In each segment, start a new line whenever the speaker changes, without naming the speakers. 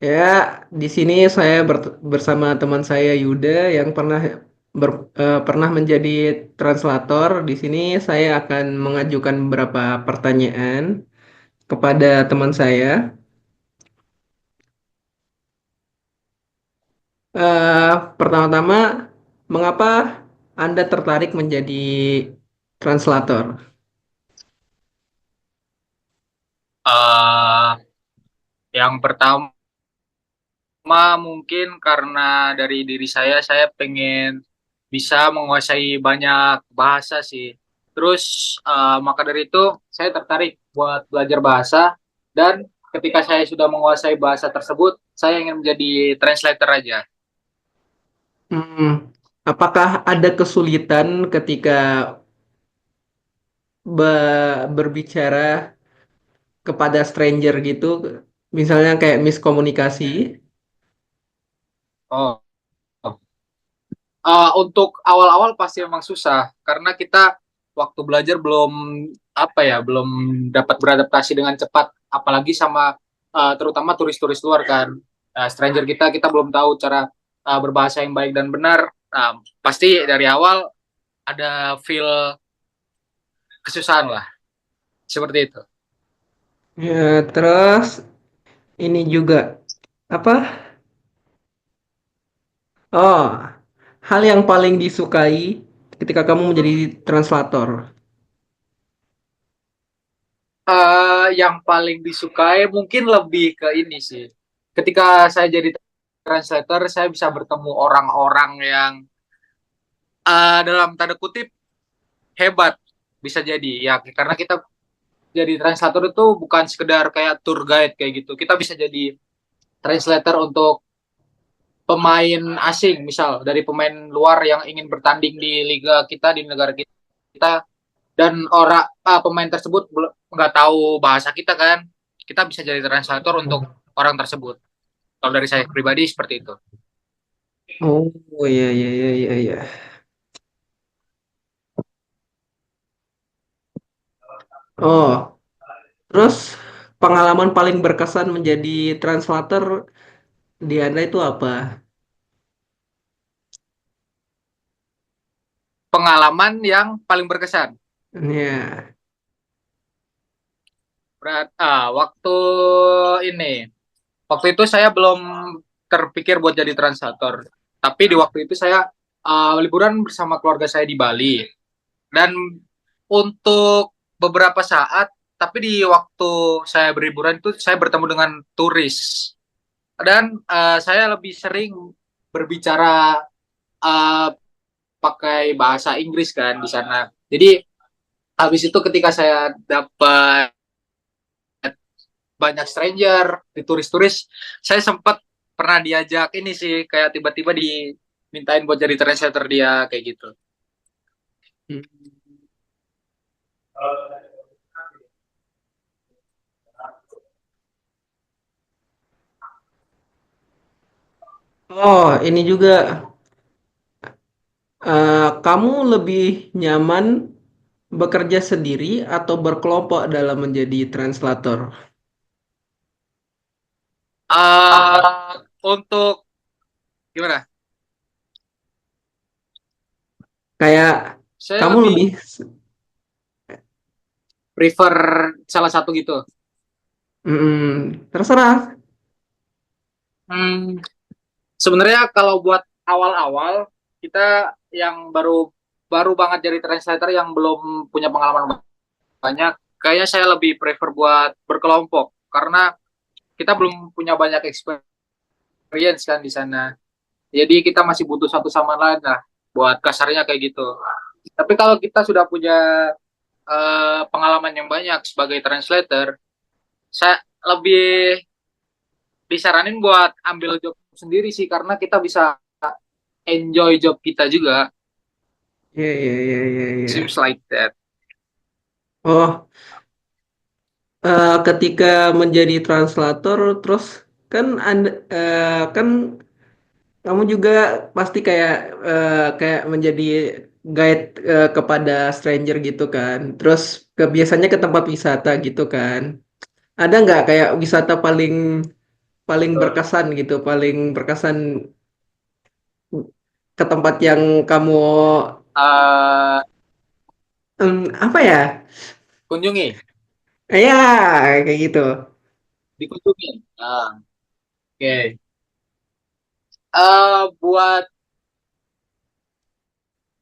Ya, di sini saya bersama teman saya Yuda yang pernah menjadi translator. Di sini saya akan mengajukan beberapa pertanyaan kepada teman saya. Pertama-tama, mengapa Anda tertarik menjadi translator?
eh yang pertama mungkin karena dari diri saya pengen bisa menguasai banyak bahasa sih. Terus maka dari itu saya tertarik buat belajar bahasa dan ketika saya sudah menguasai bahasa tersebut, saya ingin menjadi translator aja.
Hmm, apakah ada kesulitan ketika berbicara kepada stranger gitu, misalnya kayak miskomunikasi?
Oh, untuk awal-awal pasti memang susah karena kita waktu belajar belum apa ya, belum dapat beradaptasi dengan cepat, apalagi sama terutama turis-turis luar kan. Stranger kita belum tahu cara berbahasa yang baik dan benar. Pasti dari awal ada feel kesusahan lah, seperti itu.
Ya, terus ini juga apa? Oh, hal yang paling disukai ketika kamu menjadi translator.
Yang paling disukai mungkin lebih ke ini sih. Ketika saya jadi translator, saya bisa bertemu orang-orang yang dalam tanda kutip hebat, bisa jadi ya, karena kita jadi translator itu bukan sekedar kayak tour guide kayak gitu, kita bisa jadi translator untuk pemain asing, misal dari pemain luar yang ingin bertanding di liga kita, di negara kita, dan orang pemain tersebut nggak tahu bahasa kita kan, kita bisa jadi translator untuk orang tersebut. Kalau dari saya pribadi seperti itu.
Oh, iya, iya, iya, iya, iya. Oh, terus pengalaman paling berkesan menjadi translator di Anda itu apa?
Pengalaman yang paling berkesan
Ya,
waktu ini, waktu itu saya belum terpikir buat jadi translator. Tapi di waktu itu saya liburan bersama keluarga saya di Bali. Dan untuk beberapa saat, tapi di waktu saya berliburan itu saya bertemu dengan turis. Dan saya lebih sering berbicara uh, pakai bahasa Inggris kan di sana. Jadi habis itu ketika saya dapat banyak stranger, di turis-turis, saya sempat pernah diajak ini sih, kayak tiba-tiba dimintain buat jadi translator dia kayak gitu.
oh, ini juga kamu lebih nyaman bekerja sendiri atau berkelompok dalam menjadi translator?
Untuk gimana?
Kayak
Saya
kamu
lebih
lebih,
prefer salah satu gitu.
terserah.
Hmm, Sebenarnya kalau buat awal-awal kita yang baru baru banget jadi translator yang belum punya pengalaman banyak, kayaknya saya lebih prefer buat berkelompok karena kita belum punya banyak experience kan di sana. Jadi kita masih butuh satu sama lain lah, buat kasarnya kayak gitu. Tapi kalau kita sudah punya pengalaman yang banyak sebagai translator, saya lebih disaranin buat ambil job sendiri sih, karena kita bisa enjoy job kita juga.
Iya, iya, iya, iya,
Seems
iya.
like that.
Oh, ketika menjadi translator, terus kan Anda kan kamu juga pasti kayak menjadi guide kepada stranger gitu kan. Terus biasanya ke tempat wisata gitu kan. Ada nggak kayak wisata paling paling
Betul.
berkesan gitu, paling berkesan ke tempat yang kamu
Eh,
apa ya?
kunjungi,
Ya, kayak gitu.
dikunjungi. Oke. Buat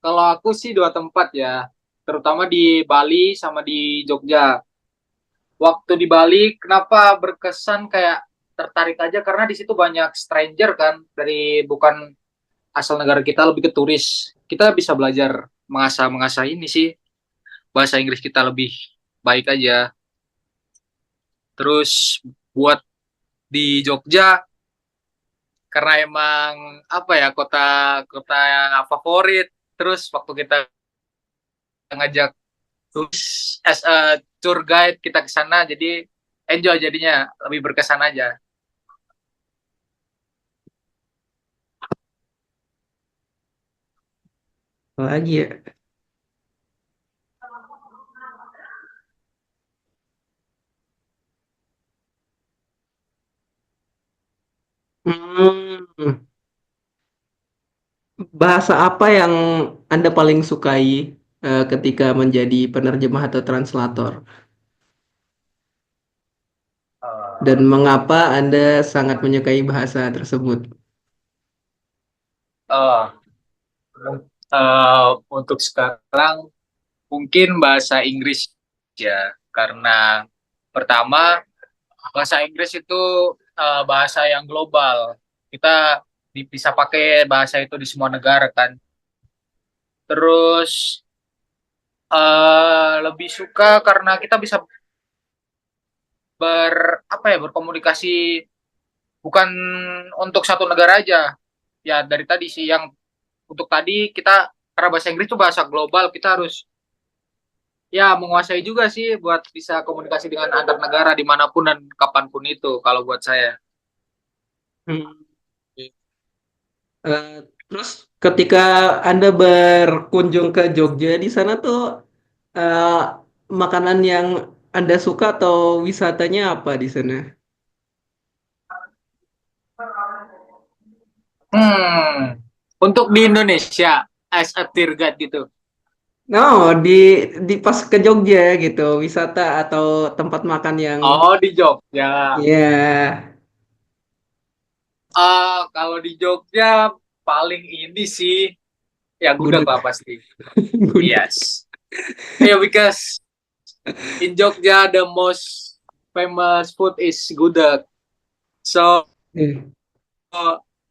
kalau aku sih dua tempat ya, terutama di Bali sama di Jogja. Waktu di Bali, kenapa berkesan kayak tertarik aja karena di situ banyak stranger kan dari bukan asal negara kita, lebih ke turis. Kita bisa belajar mengasah mengasah ini sih bahasa Inggris kita lebih baik aja. Terus buat di Jogja karena emang apa ya kota kota favorit. Terus waktu kita ngajak turis as a tour guide kita ke sana jadi enjoy jadinya lebih berkesan aja.
Lagi ya. Hmm, bahasa apa yang Anda paling sukai ketika menjadi penerjemah atau translator? Dan mengapa Anda sangat menyukai bahasa tersebut?
Uh, untuk sekarang mungkin bahasa Inggris ya karena pertama bahasa Inggris itu bahasa yang global. Kita bisa pakai bahasa itu di semua negara kan. Terus lebih suka karena kita bisa apa ya berkomunikasi bukan untuk satu negara aja. Ya dari tadi sih yang untuk tadi kita karena bahasa Inggris itu bahasa global, kita harus ya menguasai juga sih buat bisa komunikasi dengan antar negara dimanapun dan kapanpun itu kalau buat saya.
Hmm. Eh, terus ketika Anda berkunjung ke Jogja di sana tuh eh, makanan yang Anda suka atau wisatanya apa di sana?
Untuk di Indonesia as a tour guide gitu.
No, di pas ke Jogja gitu, wisata atau tempat makan yang
Oh di Jogja.
ya
Kalau di Jogja paling ini sih ya gudeg
gudeg
lah pasti.
gudeg.
Yes. Yeah, because in Jogja the most famous food is gudeg. So
Eh,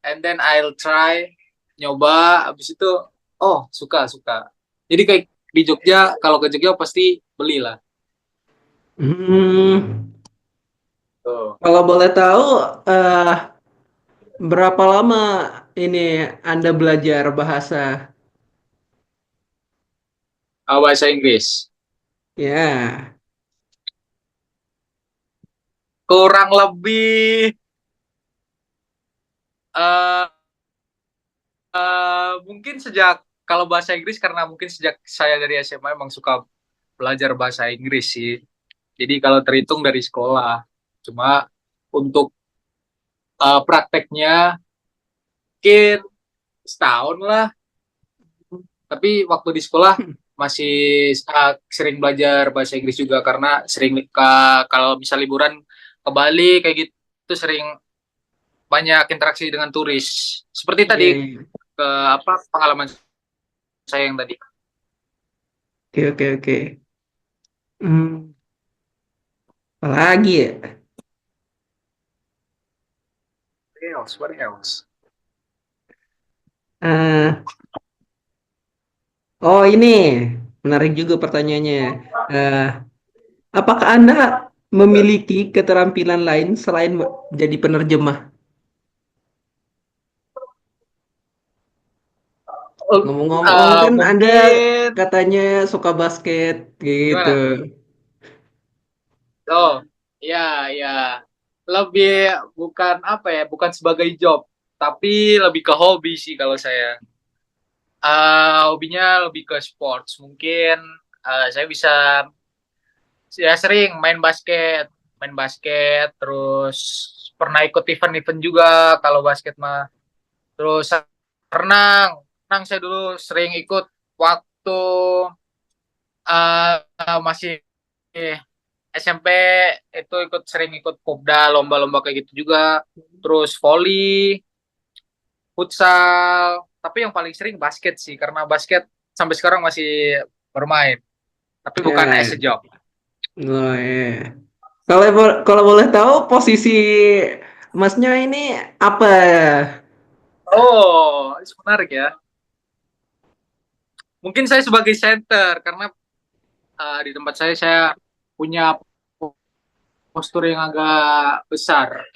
and then I'll try nyoba abis itu oh suka suka. Jadi kayak di Jogja kalau ke Jogja pasti belilah.
Hmm,
Tuh.
kalau boleh tahu eh, berapa lama ini Anda belajar bahasa?
Bahasa Inggris.
Ya,
Kurang lebih eh mungkin sejak kalau bahasa Inggris karena mungkin sejak saya dari SMA emang suka belajar bahasa Inggris sih. Jadi kalau terhitung dari sekolah. Cuma untuk prakteknya mungkin setahun lah. Tapi waktu di sekolah masih sering belajar bahasa Inggris juga karena sering kalau bisa liburan ke Bali kayak gitu sering banyak interaksi dengan turis. Seperti
iya,
tadi
iya.
ke apa pengalaman saya yang tadi.
Oke, oke, oke. Hmm, apalagi ya?
What else? What else?
Eh, oh ini menarik juga pertanyaannya. Eh, apakah Anda memiliki keterampilan lain selain jadi penerjemah? Ngomong-ngomong kan Anda
Mungkin
katanya suka basket gitu.
gimana? Oh, ya, ya. Lebih bukan apa ya, bukan sebagai job, tapi lebih ke hobi sih kalau saya. Hobinya lebih ke sports. Mungkin saya bisa ya sering main basket. main basket, terus pernah ikut event-event juga kalau basket mah. Terus renang, renang saya dulu sering ikut waktu masih SMP, itu sering ikut Popda, lomba-lomba kayak gitu juga. Terus volley, futsal, tapi yang paling sering basket sih, karena basket sampai sekarang masih bermain, tapi bukan as a
Ya,
job.
oh, ya. Kalau boleh tahu posisi Masnya ini apa?
Oh, itu menarik ya. Mungkin saya sebagai center, karena di tempat saya punya postur yang agak besar.